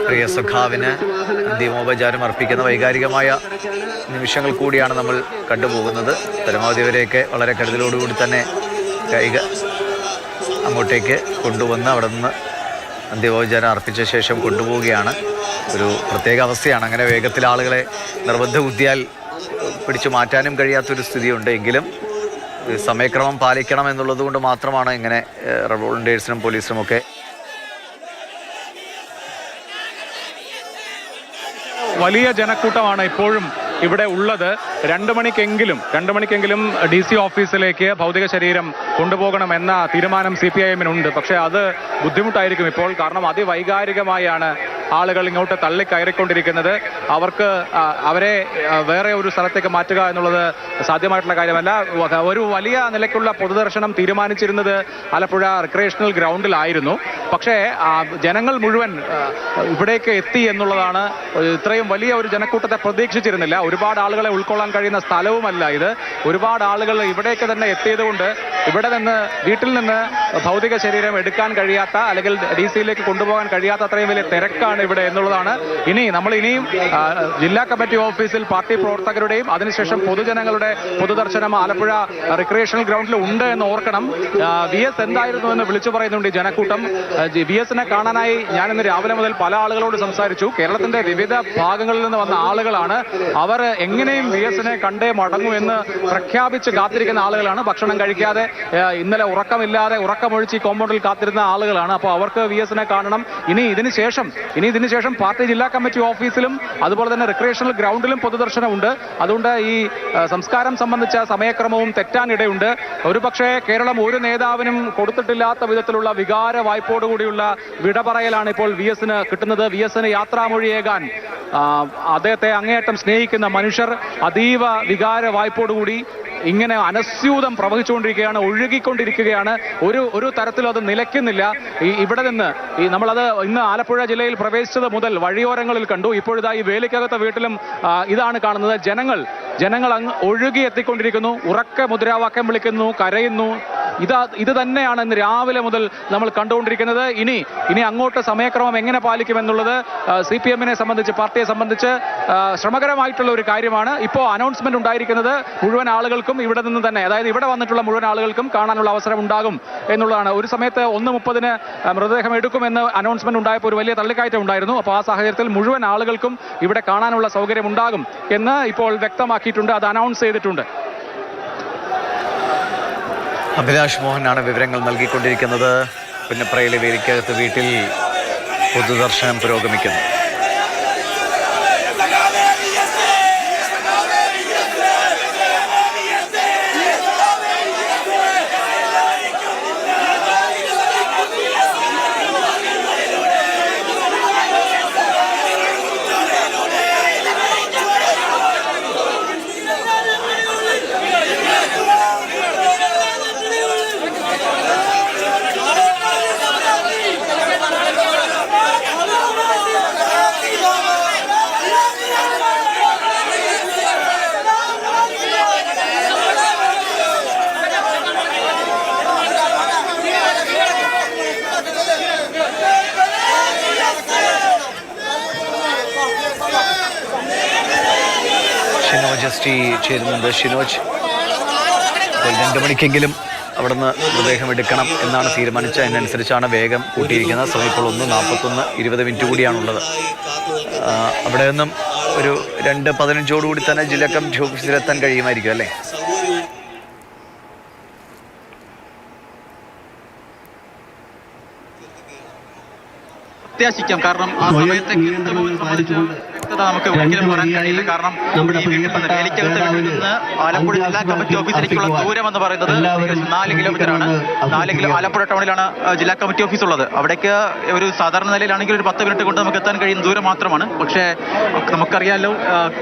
പ്രിയ സഖാവിന് അന്തിമോപചാരം അർപ്പിക്കുന്ന വൈകാരികമായ നിമിഷങ്ങൾ കൂടിയാണ് നമ്മൾ കണ്ടുപോകുന്നത്. പരമാവധി വരെയൊക്കെ വളരെ കരുതലോടുകൂടി തന്നെ അങ്ങോട്ടേക്ക് കൊണ്ടുവന്ന് അവിടെ നിന്ന് അന്തിമോപചാരം അർപ്പിച്ച ശേഷം കൊണ്ടുപോവുകയാണ്. ഒരു പ്രത്യേക അവസ്ഥയാണ്. അങ്ങനെ വേഗത്തിൽ ആളുകളെ നിർബന്ധ ബുദ്ധിയാൽ പിടിച്ചു മാറ്റാനും കഴിയാത്തൊരു സ്ഥിതിയുണ്ട്. എങ്കിലും സമയക്രമം പാലിക്കണം എന്നുള്ളത് കൊണ്ട് മാത്രമാണ് ഇങ്ങനെ വോളണ്ടിയേഴ്സിനും പോലീസിനും ഒക്കെ വലിയ ജനക്കൂട്ടമാണ് ഇപ്പോഴും ഇവിടെ ഉള്ളത്. 2 മണിക്കെങ്കിലും DC ഓഫീസിലേക്ക് ഭൗതിക ശരീരം കൊണ്ടുപോകണമെന്ന തീരുമാനം CPIM-നുണ്ട്. പക്ഷേ അത് ബുദ്ധിമുട്ടായിരിക്കും ഇപ്പോൾ. കാരണം അതിവൈകാരികമായാണ് ആളുകൾ ഇങ്ങോട്ട് തള്ളിക്കയറിക്കൊണ്ടിരിക്കുന്നത്. അവരെ വേറെ ഒരു സ്ഥലത്തേക്ക് മാറ്റുക എന്നുള്ളത് സാധ്യമായിട്ടുള്ള കാര്യമല്ല. ഒരു വലിയ നിലയ്ക്കുള്ള പൊതുദർശനം തീരുമാനിച്ചിരുന്നത് ആലപ്പുഴ റിക്രിയേഷണൽ ഗ്രൗണ്ടിലായിരുന്നു. പക്ഷേ ജനങ്ങൾ മുഴുവൻ ഇവിടേക്ക് എത്തി എന്നുള്ളതാണ്. ഇത്രയും വലിയ ഒരു ജനക്കൂട്ടത്തെ പ്രതീക്ഷിച്ചിരുന്നില്ല. ഒരുപാട് ആളുകളെ ഉൾക്കൊള്ളാൻ കഴിയുന്ന സ്ഥലവുമല്ല ഇത്. ഒരുപാട് ആളുകൾ ഇവിടേക്ക് തന്നെ എത്തിയത് കൊണ്ട് ഇവിടെ നിന്ന് വീട്ടിൽ നിന്ന് ഭൗതിക ശരീരം എടുക്കാൻ കഴിയാത്ത അല്ലെങ്കിൽ DC-യിലേക്ക് കൊണ്ടുപോകാൻ കഴിയാത്ത അത്രയും വലിയ തിരക്കാണ് ഇവിടെ എന്നുള്ളതാണ്. ഇനിയും ജില്ലാ കമ്മിറ്റി ഓഫീസിൽ പാർട്ടി പ്രവർത്തകരുടെയും അതിനുശേഷം പൊതുജനങ്ങളുടെ പൊതുദർശനം ആലപ്പുഴ റിക്രിയേഷണൽ ഗ്രൗണ്ടിൽ ഉണ്ട് എന്ന് ഓർക്കണം. VS എന്തായിരുന്നു എന്ന് വിളിച്ചു പറയുന്നുണ്ട് ഈ ജനക്കൂട്ടം. VS-നെ കാണാനായി ഞാൻ ഇന്ന് രാവിലെ മുതൽ പല ആളുകളോട് സംസാരിച്ചു. കേരളത്തിന്റെ വിവിധ ഭാഗങ്ങളിൽ നിന്ന് വന്ന ആളുകളാണ്. അവർ എങ്ങനെയും VS-നെ കണ്ടേ മടങ്ങൂ എന്ന് പ്രഖ്യാപിച്ച് കാത്തിരിക്കുന്ന ആളുകളാണ്. ഭക്ഷണം കഴിക്കാതെ ഇന്നലെ ഉറക്കമില്ലാതെ ഉറക്കമൊഴിച്ച് ഈ കോമ്പൗണ്ടിൽ കാത്തിരുന്ന ആളുകളാണ്. അപ്പോൾ അവർക്ക് VS-നെ കാണണം. ഇനി ഇതിനു ശേഷം പാർട്ടി ജില്ലാ കമ്മിറ്റി ഓഫീസിലും അതുപോലെ തന്നെ റിക്രിയേഷണൽ ഗ്രൗണ്ടിലും പൊതുദർശനമുണ്ട്. അതുകൊണ്ട് ഈ സംസ്കാരം സംബന്ധിച്ച സമയക്രമവും തെറ്റാനിടയുണ്ട്. ഒരുപക്ഷെ കേരളം ഒരു നേതാവിനും കൊടുത്തിട്ടില്ലാത്ത വിധത്തിലുള്ള വികാര വായ്പോടുകൂടിയുള്ള വിട പറയലാണ് ഇപ്പോൾ VS-ന് കിട്ടുന്നത്. VS-ന് യാത്രാമൊഴിയേകാൻ അദ്ദേഹത്തെ അങ്ങേയറ്റം സ്നേഹിക്കുന്ന മനുഷ്യർ അതീവ വികാര വായ്പോടുകൂടി ഇങ്ങനെ അനസ്യൂതം പ്രവഹിച്ചുകൊണ്ടിരിക്കുകയാണ്, ഒഴുകിക്കൊണ്ടിരിക്കുകയാണ്. ഒരു തരത്തിലും അത് നിലയ്ക്കുന്നില്ല. ഇവിടെ നിന്ന് നമ്മളത് ഇന്ന് ആലപ്പുഴ ജില്ലയിൽ പ്രവേശിച്ചത് മുതൽ വഴിയോരങ്ങളിൽ കണ്ടു. ഇപ്പോഴിതാ ഈ വേലിക്കകത്തെ വീട്ടിലും ഇതാണ് കാണുന്നത്. ജനങ്ങൾ അങ്ങ് ഒഴുകി എത്തിക്കൊണ്ടിരിക്കുന്നു. ഉറക്കെ മുദ്രാവാക്യം വിളിക്കുന്നു, കരയുന്നു. ഇത് തന്നെയാണ് ഇന്ന് രാവിലെ മുതൽ നമ്മൾ കണ്ടുകൊണ്ടിരിക്കുന്നത്. ഇനി അങ്ങോട്ട് സമയക്രമം എങ്ങനെ പാലിക്കുമെന്നുള്ളത് CPM-നെ സംബന്ധിച്ച്, പാർട്ടിയെ സംബന്ധിച്ച് ശ്രമകരമായിട്ടുള്ള ഒരു കാര്യമാണ്. ഇപ്പോൾ അനൗൺസ്മെന്റ് ഉണ്ടായിരിക്കുന്നത് മുഴുവൻ ആളുകൾക്കും ഇവിടെ നിന്ന് തന്നെ, അതായത് ഇവിടെ വന്നിട്ടുള്ള മുഴുവൻ ആളുകൾക്കും കാണാനുള്ള അവസരം ഉണ്ടാകും എന്നുള്ളതാണ്. ഒരു സമയത്ത് 1:30 മൃതദേഹം എടുക്കുമെന്ന് അനൗൺസ്മെന്റ് ഉണ്ടായപ്പോൾ ഒരു വലിയ തള്ളിക്കയറ്റം ഉണ്ടായിരുന്നു. അപ്പോൾ ആ സാഹചര്യത്തിൽ മുഴുവൻ ആളുകൾക്കും ഇവിടെ കാണാനുള്ള സൗകര്യം ഉണ്ടാകും എന്ന് ഇപ്പോൾ വ്യക്തമാക്കിയിട്ടുണ്ട്. അത് അനൗൺസ് ചെയ്തിട്ടുണ്ട്. അഭിലാഷ് മോഹനാണ് വിവരങ്ങൾ നൽകിക്കൊണ്ടിരിക്കുന്നത്. പുന്നപ്രയിലെ വേലിക്കകത്ത് വീട്ടിൽ പൊതുദർശനം പുരോഗമിക്കുന്നു. ഷിനോജ് ചേരുന്നുണ്ട്. ഷിനോജ്, 2 മണിക്കെങ്കിലും അവിടുന്ന് മൃതദേഹം എടുക്കണം എന്നാണ് തീരുമാനിച്ചത്. അതിനനുസരിച്ചാണ് വേഗം കൂട്ടിയിരിക്കുന്നത്. സമയം ഇപ്പോൾ 1:41 കൂടിയാണുള്ളത്. അവിടെ നിന്നും ഒരു 2:15 തന്നെ ജില്ലാ കമ്മിറ്റി ഓഫീസിലെത്താൻ കഴിയുമായിരിക്കും അല്ലേ? പ്രത്യാശിക്കാം. കാരണം ആ സമയത്തേക്ക് വ്യക്തത നമുക്ക് ഒരിക്കലും പറയാൻ കഴിയില്ല. കാരണം വേലിക്കകത്ത് നിന്ന് ആലപ്പുഴ ജില്ലാ കമ്മിറ്റി ഓഫീസിലേക്കുള്ള ദൂരം എന്ന് പറയുന്നത് 4 കിലോമീറ്ററാണ്. ആലപ്പുഴ ടൗണിലാണ് ജില്ലാ കമ്മിറ്റി ഓഫീസ് ഉള്ളത്. അവിടേക്ക് ഒരു സാധാരണ നിലയിലാണെങ്കിൽ ഒരു 10 മിനിറ്റ് കൊണ്ട് നമുക്ക് എത്താൻ കഴിയുന്ന ദൂരം മാത്രമാണ്. പക്ഷേ നമുക്കറിയാലോ,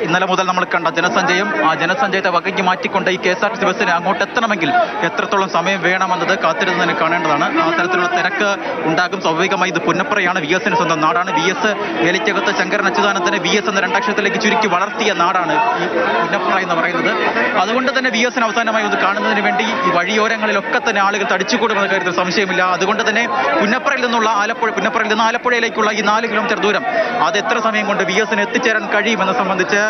ഇന്നലെ മുതൽ നമ്മൾ കണ്ട ജനസഞ്ചയം, ആ ജനസഞ്ചയത്തെ വകയ്ക്ക് മാറ്റിക്കൊണ്ട് ഈ KSRTC ബസ്സിന് അങ്ങോട്ട് എത്തണമെങ്കിൽ എത്രത്തോളം സമയം വേണമെന്നത് കാത്തിരുന്ന് തന്നെ കാണേണ്ടതാണ്. ആ തരത്തിലുള്ള തിരക്ക് ഉണ്ടാകും. സ്വാഭാവികമായി ഇത് പുന്നപ്രയാണ്, VS-ന് സ്വന്തം നാടാണ്. VS വേലിക്കകത്ത് ശങ്കരൻ അച്യുതാനന്ദന് VS എസ് എന്ന രണ്ടക്ഷരത്തിലേക്ക് ചുരുക്കി വളർത്തിയ നാടാണ് ഈ പുന്നപ്ര എന്ന് പറയുന്നത്. അതുകൊണ്ട് തന്നെ വി എസിന് അവസാനമായി ഒന്ന് കാണുന്നതിന് വേണ്ടി ഈ വഴിയോരങ്ങളിലൊക്കെ തന്നെ ആളുകൾ തടിച്ചുകൂടുമെന്ന കാര്യത്തിൽ സംശയമില്ല. അതുകൊണ്ട് തന്നെ പുന്നപ്രയിൽ നിന്ന് ആലപ്പുഴയിലേക്കുള്ള ഈ 4 കിലോമീറ്റർ ദൂരം അത് എത്ര സമയം കൊണ്ട് വി എസിന് എത്തിച്ചേരാൻ കഴിയുമെന്ന് സംബന്ധിച്ച്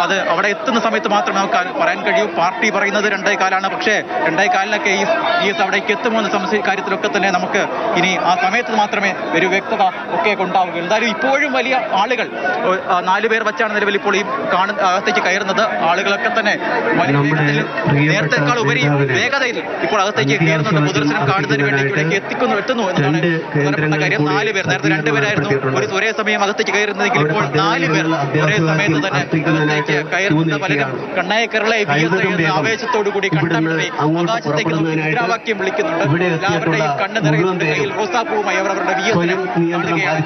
അത് അവിടെ എത്തുന്ന സമയത്ത് മാത്രമേ നമുക്ക് പറയാൻ കഴിയൂ. പാർട്ടി പറയുന്നത് 2:15 പക്ഷേ 2:15 ഈ വി എസ് അവിടേക്ക് എത്തുമോ എന്ന കാര്യത്തിലൊക്കെ തന്നെ നമുക്ക് ഇനി ആ സമയത്ത് മാത്രമേ ഒരു വ്യക്തത ഒക്കെ ഉണ്ടാവുക. എന്തായാലും ഇപ്പോഴും വലിയ ആളുകൾ 4 പേർ വെച്ചാണ് നിലവിൽ ഇപ്പോൾ ഈ അകത്തേക്ക് കയറുന്നത്. ആളുകളൊക്കെ തന്നെ നേരത്തെക്കാൾ ഉപരി വേഗതയിൽ ഇപ്പോൾ അകത്തേക്ക് കയറുന്നത് പൊതുദർശനം കാണുന്നതിന് വേണ്ടി ഇവിടേക്ക് എത്തുന്നു എന്നതാണ് പ്രധാനപ്പെട്ട കാര്യം. 4 പേർ, നേരത്തെ 2 പേരായിരുന്നു ഒരേ സമയം അകത്തേക്ക് കയറുന്നതെങ്കിൽ ഇപ്പോൾ 4 പേർ ഒരേ സമയത്ത് തന്നെ അകത്തേക്ക് കയറുന്ന പലരും കണ്ണായ കേരള ആവേശത്തോടു കൂടി കണ്ടമിടവേ ആകാശത്തേക്ക് മുദ്രാവാക്യം വിളിക്കുന്നുണ്ട്. എല്ലാവരുടെയും കണ്ണ് നിറയുന്നുണ്ട്. കയ്യിൽ റോസാപ്പൂവുമായി അവർ അവരുടെ വി എസിനെ കാണുകയാണ്.